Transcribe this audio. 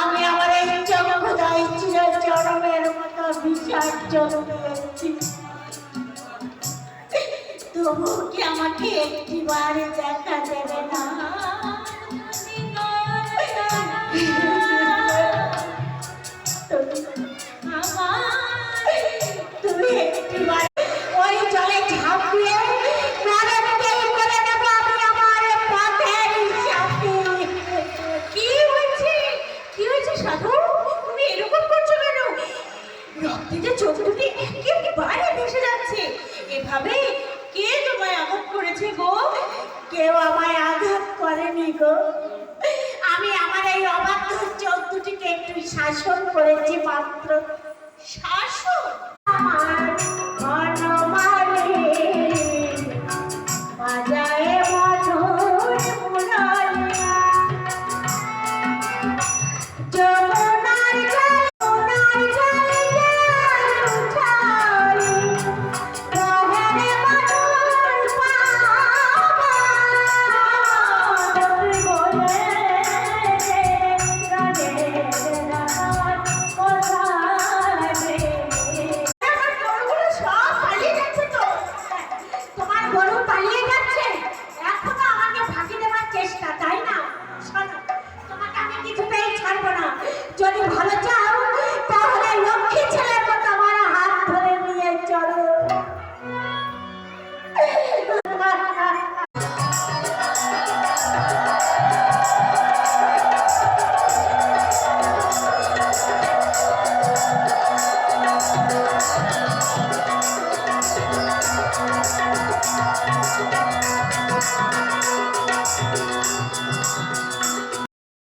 আমি আমার এই চক্ষুদাই চিরচরণের মতো বিসর্জন দিয়েছি। তবু কি আমাকে একটিবার দেখা দেবে না? তুমি একটিবার ওই জলে ঝাঁপ দিয়ে প্রাণের করে নেব আমি আমার পথের সাথে। কি হয়েছে? কি হয়েছে সাধু? তুমি এরকম করছো কেন? রক্তে যে চোখ দুটি একেবারে ভেসে যাচ্ছে। এভাবে কে তোমায় আঘাত করেছে গো? কেউ আমায় আঘাত করেনি গো। আমি আমার এই অবাধ্য চোখ দুটিকে একটু শাসন করেছি মাত্র।